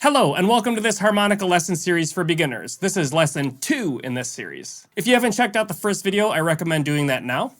Hello, and welcome to this harmonica lesson series for beginners. This is lesson 2 in this series. If you haven't checked out the first video, I recommend doing that now.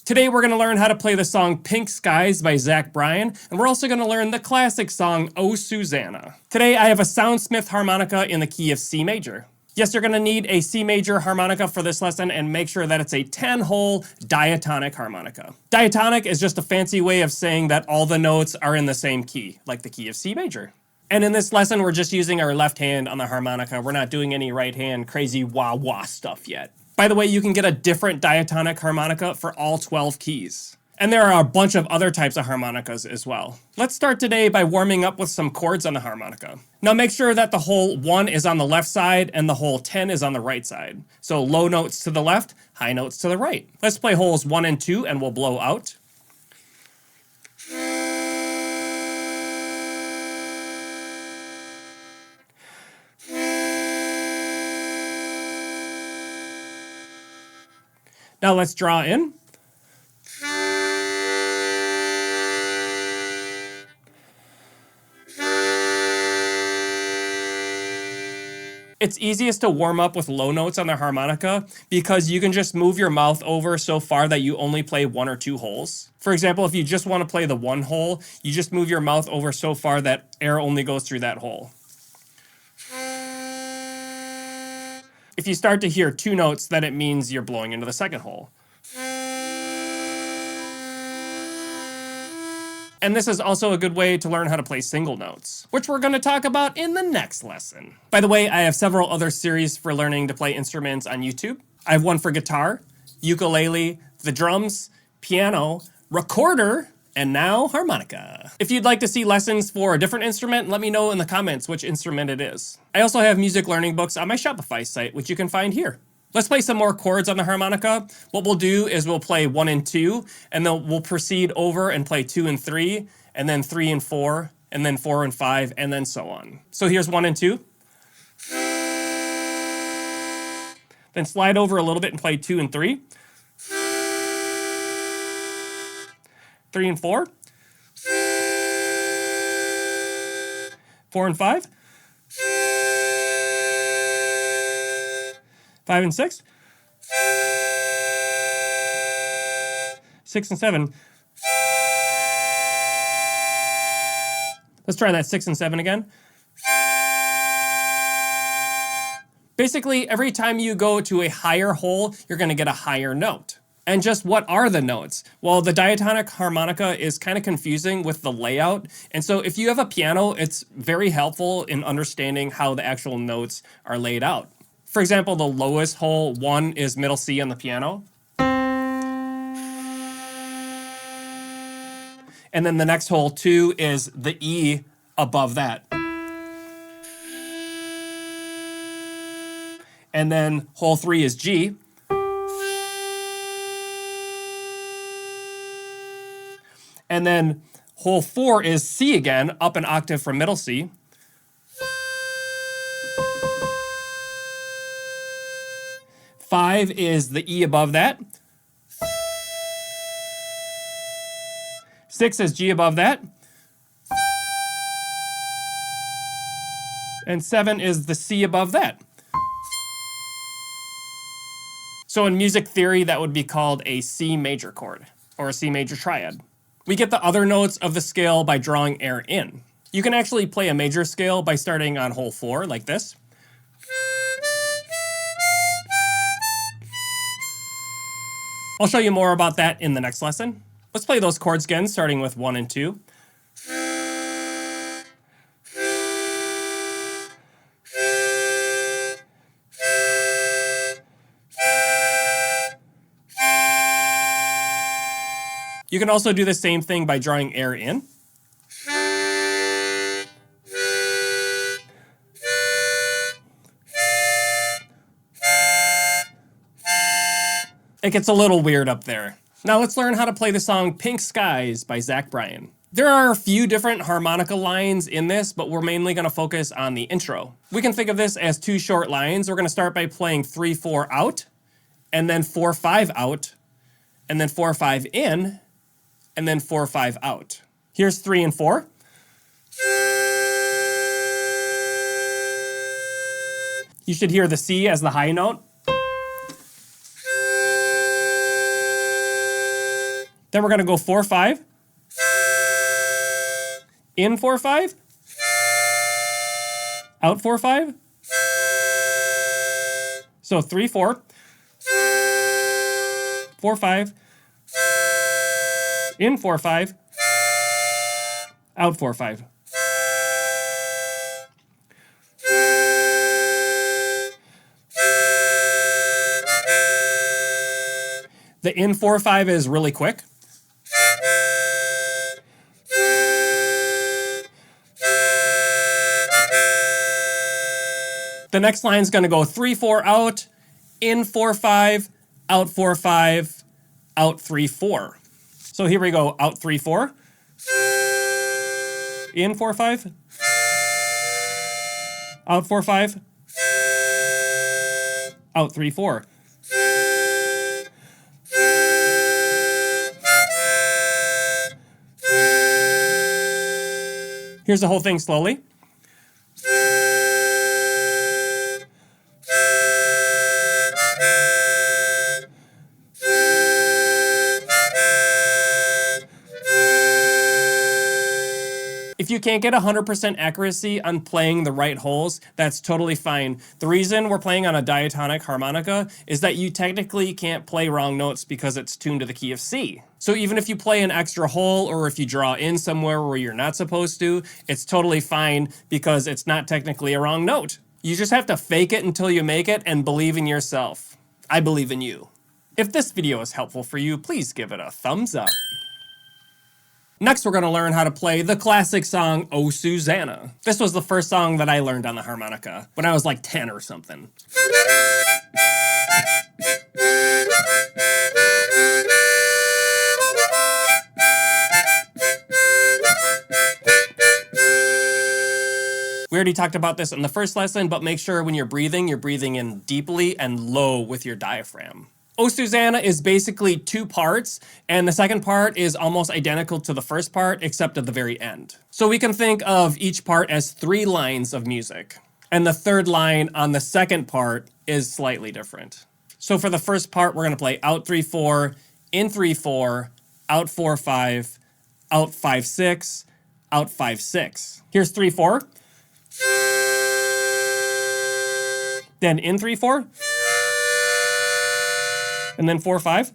Today we're going to learn how to play the song Pink Skies by Zach Bryan, and we're also going to learn the classic song Oh Susanna. Today I have a Soundsmith harmonica in the key of C major. Yes, you're going to need a C major harmonica for this lesson, and make sure that it's a 10-hole diatonic harmonica. Diatonic is just a fancy way of saying that all the notes are in the same key, like the key of C major. And in this lesson, we're just using our left hand on the harmonica. We're not doing any right hand crazy wah-wah stuff yet. By the way, you can get a different diatonic harmonica for all 12 keys. And there are a bunch of other types of harmonicas as well. Let's start today by warming up with some chords on the harmonica. Now make sure that the hole 1 is on the left side and the hole 10 is on the right side. So low notes to the left, high notes to the right. Let's play holes 1 and 2 and we'll blow out. Now let's draw in. It's easiest to warm up with low notes on the harmonica because you can just move your mouth over so far that you only play 1 or 2 holes. For example, if you just want to play the 1 hole, you just move your mouth over so far that air only goes through that hole. If you start to hear 2 notes, then it means you're blowing into the second hole. And this is also a good way to learn how to play single notes, which we're going to talk about in the next lesson. By the way, I have several other series for learning to play instruments on YouTube. I have one for guitar, ukulele, the drums, piano, recorder, and now harmonica. If you'd like to see lessons for a different instrument, let me know in the comments which instrument it is. I also have music learning books on my Shopify site, which you can find here. Let's play some more chords on the harmonica. What we'll do is we'll play 1 and 2, and then we'll proceed over and play 2 and 3, and then 3 and 4, and then 4 and 5, and then so on. So here's 1 and 2. Then slide over a little bit and play 2 and 3. 3 and 4. 4 and 5. 5 and 6. 6 and 7. Let's try that 6 and 7 again. Basically, every time you go to a higher hole, you're going to get a higher note. And just what are the notes? Well, the diatonic harmonica is kind of confusing with the layout. And so if you have a piano, it's very helpful in understanding how the actual notes are laid out. For example, the lowest hole 1 is middle C on the piano. And then the next hole 2 is the E above that. And then hole 3 is G. And then hole 4 is C again, up an octave from middle C. Five is the E above that. 6 is G above that. And 7 is the C above that. So in music theory, that would be called a C major chord, or a C major triad. We get the other notes of the scale by drawing air in. You can actually play a major scale by starting on hole 4, like this. I'll show you more about that in the next lesson. Let's play those chords again, starting with 1 and 2. You can also do the same thing by drawing air in. It gets a little weird up there. Now let's learn how to play the song Pink Skies by Zach Bryan. There are a few different harmonica lines in this, but we're mainly going to focus on the intro. We can think of this as 2 short lines. We're going to start by playing 3-4 out, and then 4-5 out, and then 4-5 in, and then 4-5 out. Here's 3 and 4. You should hear the C as the high note. Then we're going to go 4-5. In 4-5. Out 4-5. So 3-4. 4-5. In 4-5. Out 4-5. The in 4-5 is really quick. The next line is going to go 3-4 out, in 4-5, out 4-5, out 3-4. So here we go, out 3-4, in 4-5, out 4-5, out 3-4. Here's the whole thing slowly. If you can't get 100% accuracy on playing the right holes, that's totally fine. The reason we're playing on a diatonic harmonica is that you technically can't play wrong notes because it's tuned to the key of C. So even if you play an extra hole or if you draw in somewhere where you're not supposed to, it's totally fine because it's not technically a wrong note. You just have to fake it until you make it and believe in yourself. I believe in you. If this video is helpful for you, please give it a thumbs up. Next, we're going to learn how to play the classic song, Oh Susanna. This was the first song that I learned on the harmonica when I was like 10 or something. We already talked about this in the first lesson, but make sure when you're breathing in deeply and low with your diaphragm. Oh Susanna is basically two parts, and the second part is almost identical to the first part, except at the very end. So we can think of each part as 3 lines of music, and the third line on the second part is slightly different. So for the first part, we're going to play out 3-4, in 3-4, out 4-5, out 5-6, out 5-6. Here's 3-4. Then in 3-4. And then 4-5,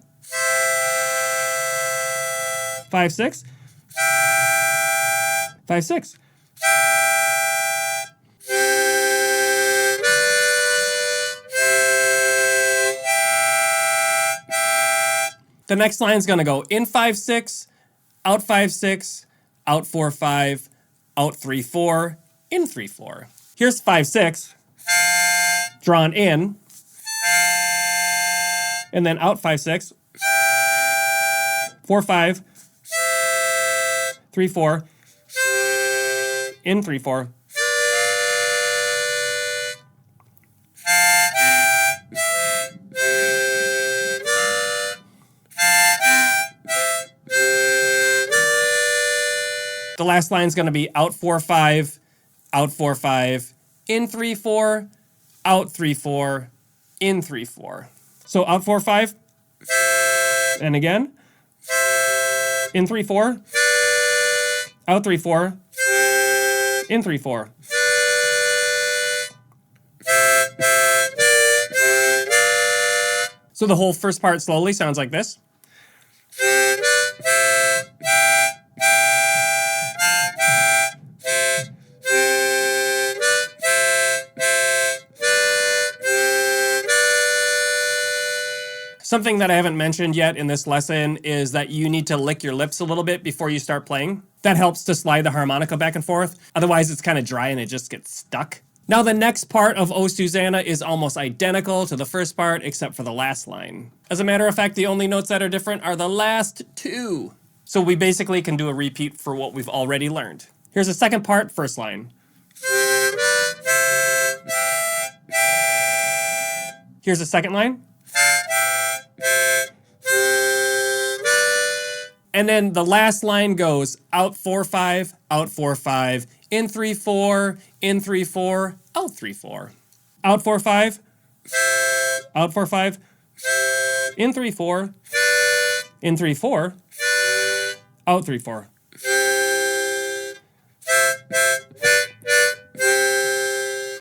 5-6, 5-6. The next line is going to go in 5-6, out 5-6, out 4-5, out 3-4, in 3-4. Here's 5-6, drawn in. And then out 5-6, 4-5, 3-4, in 3-4. The last line is going to be out 4-5, out 4-5, in 3-4, out 3-4, in 3-4. So out 4-5, and again, in 3-4, out 3-4, in 3-4. So the whole first part slowly sounds like this. Something that I haven't mentioned yet in this lesson is that you need to lick your lips a little bit before you start playing. That helps to slide the harmonica back and forth. Otherwise, it's kind of dry and it just gets stuck. Now, the next part of Oh Susanna is almost identical to the first part, except for the last line. As a matter of fact, the only notes that are different are the last 2. So we basically can do a repeat for what we've already learned. Here's the second part, first line. Here's the second line. And then the last line goes out 4-5, out 4-5, in 3-4, in 3-4, out 3-4. out 4/5, out 4/5, in 3/4, in 3/4, out 3/4.